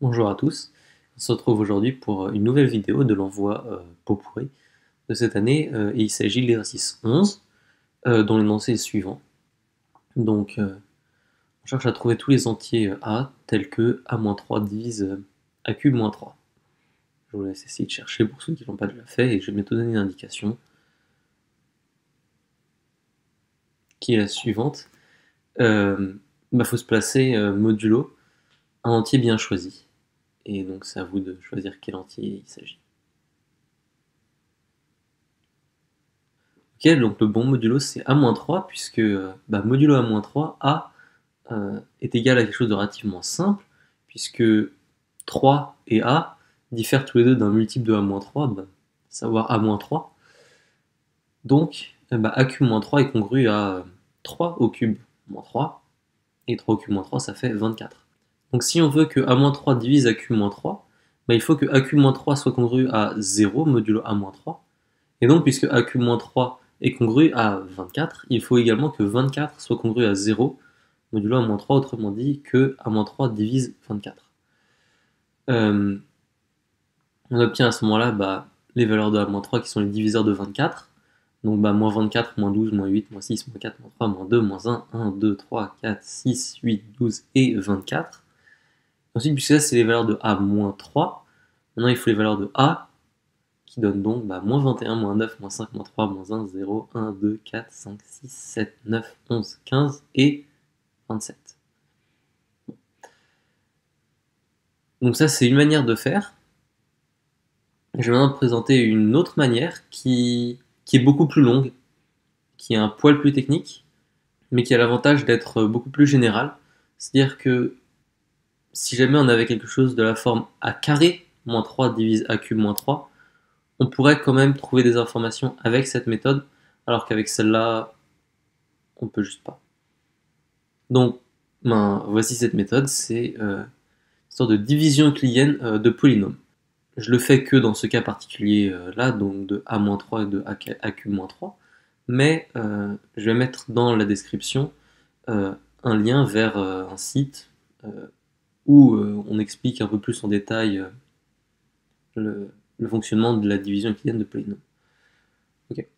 Bonjour à tous, on se retrouve aujourd'hui pour une nouvelle vidéo de l'envoi pot pourri de cette année et il s'agit de l'exercice 11 dont l'énoncé est suivant. Donc on cherche à trouver tous les entiers A tels que A-3 divise A cube moins 3. Je vous laisse essayer de chercher pour ceux qui ne l'ont pas déjà fait et je vais bientôt donner une indication qui est la suivante. Faut se placer modulo un entier bien choisi et donc c'est à vous de choisir quel entier il s'agit. Ok, donc le bon modulo c'est A-3, puisque modulo A-3, A est égal à quelque chose de relativement simple, puisque 3 et A diffèrent tous les deux d'un multiple de A-3, savoir A-3. Donc A cube moins 3 est congru à 3 au cube moins 3, et 3 au cube moins 3 ça fait 24. Donc si on veut que A-3 divise A cube moins 3, il faut que A cube moins 3 soit congru à 0 modulo A-3, et donc puisque A cube moins 3 est congru à 24, il faut également que 24 soit congru à 0, modulo A-3, autrement dit que A-3 divise 24. On obtient à ce moment-là les valeurs de A-3 qui sont les diviseurs de 24, donc moins 24, moins 12, moins 8, moins 6, moins 4, moins 3, moins 2, moins 1, 1, 2, 3, 4, 6, 8, 12 et 24. Ensuite, puisque ça c'est les valeurs de A-3, maintenant il faut les valeurs de A, qui donne donc moins 21, moins 9, moins 5, moins 3, moins 1, 0, 1, 2, 4, 5, 6, 7, 9, 11, 15 et 27. Donc ça, c'est une manière de faire. Je vais maintenant te présenter une autre manière qui est beaucoup plus longue, qui est un poil plus technique, mais qui a l'avantage d'être beaucoup plus général. C'est-à-dire que si jamais on avait quelque chose de la forme A carré moins 3 divise A cube moins 3, on pourrait quand même trouver des informations avec cette méthode, alors qu'avec celle-là, on peut juste pas. Donc, voici cette méthode, c'est une sorte de division euclidienne de polynômes. Je le fais que dans ce cas particulier là, donc de A-3 et de A cube moins 3, mais je vais mettre dans la description un lien vers un site où on explique un peu plus en détail le fonctionnement de la division euclidienne de polynômes. Okay.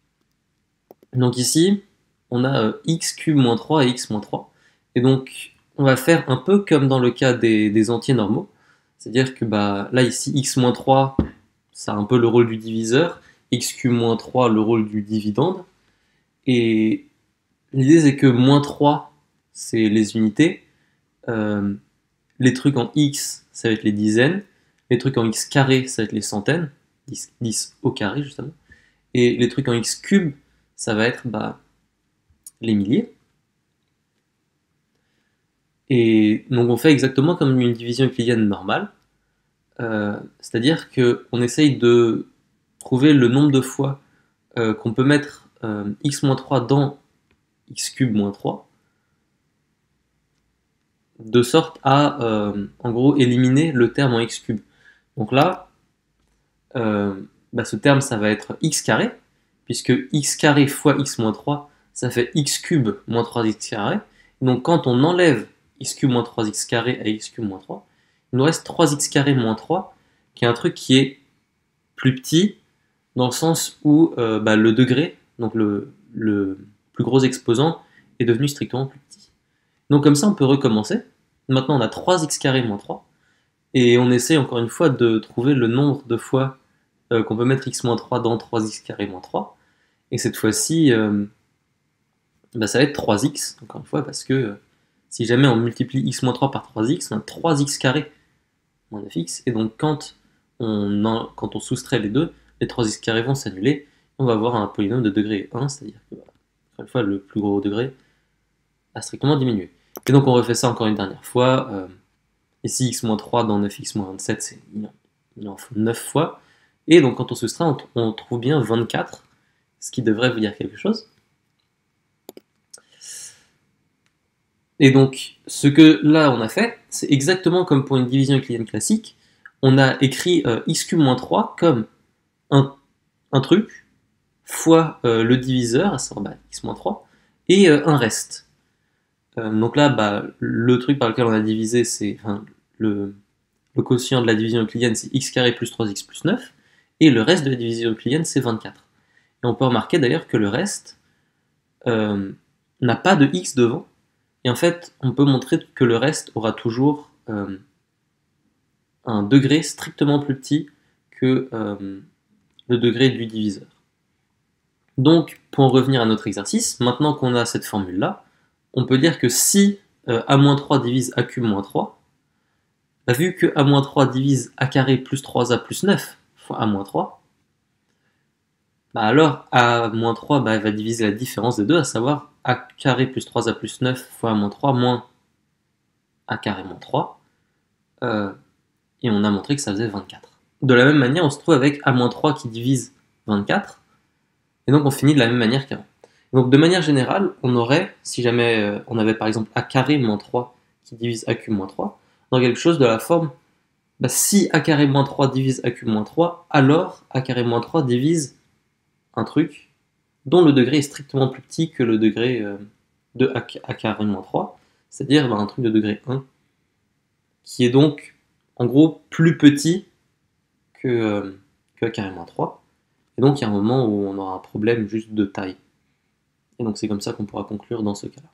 Donc ici, on a x cube moins 3 et x moins 3. Et donc, on va faire un peu comme dans le cas des entiers normaux. C'est-à-dire que là, ici, x moins 3, ça a un peu le rôle du diviseur. X cube moins 3, le rôle du dividende. Et l'idée, c'est que moins 3, c'est les unités. Les trucs en x, ça va être les dizaines. Les trucs en x carré, ça va être les centaines. 10 au carré, justement. Et les trucs en x cube, ça va être les milliers. Et donc on fait exactement comme une division euclidienne normale, c'est-à-dire qu'on essaye de trouver le nombre de fois qu'on peut mettre x-3 dans x cube moins 3, de sorte à en gros éliminer le terme en x cube. Donc là, ce terme ça va être x carré, puisque x carré fois x moins 3, ça fait x cube moins 3x carré. Donc quand on enlève x cube moins 3x carré à x cube moins 3, il nous reste 3x carré moins 3, qui est un truc qui est plus petit, dans le sens où le degré, donc le plus gros exposant, est devenu strictement plus petit. Donc comme ça, on peut recommencer. Maintenant, on a 3x carré moins 3, et on essaie encore une fois de trouver le nombre de fois qu'on peut mettre x moins 3 dans 3x carré moins 3. Et cette fois-ci, ça va être 3x, encore une fois, parce que si jamais on multiplie x-3 par 3x, on a 3x carré moins 9x, et donc quand on soustrait les deux, les 3x carrés vont s'annuler, on va avoir un polynôme de degré 1, c'est-à-dire que, encore une fois, le plus gros degré a strictement diminué. Et donc on refait ça encore une dernière fois, ici x-3 dans 9x-27, il en faut 9 fois, et donc quand on soustrait, on trouve bien 24, ce qui devrait vous dire quelque chose. Et donc, ce que là on a fait, c'est exactement comme pour une division euclidienne classique. On a écrit x cube moins 3 comme un truc fois le diviseur, à savoir x moins 3, et un reste. Donc là, le truc par lequel on a divisé, c'est le le quotient de la division euclidienne c'est x carré plus 3x plus 9, et le reste de la division euclidienne c'est 24. Et on peut remarquer d'ailleurs que le reste n'a pas de x devant, et en fait on peut montrer que le reste aura toujours un degré strictement plus petit que le degré du diviseur. Donc, pour en revenir à notre exercice, maintenant qu'on a cette formule-là, on peut dire que si a-3 divise a cube moins 3, bah, vu que a-3 divise a carré plus 3a plus 9 fois a-3, bah alors a-3 bah, va diviser la différence des deux, à savoir a carré plus 3a plus 9 fois a-3 moins a carré moins 3, et on a montré que ça faisait 24. De la même manière, on se trouve avec a-3 qui divise 24, et donc on finit de la même manière qu'avant. Donc de manière générale, on aurait, si jamais on avait par exemple a carré moins 3 qui divise a cube moins 3, on aurait quelque chose de la forme, bah, si a carré moins 3 divise a cube moins 3, alors a carré moins 3 divise un truc dont le degré est strictement plus petit que le degré de a carré moins 3, c'est-à-dire bah, un truc de degré 1, qui est donc en gros plus petit que a carré moins 3. Et donc il y a un moment où on aura un problème juste de taille. Et donc c'est comme ça qu'on pourra conclure dans ce cas-là.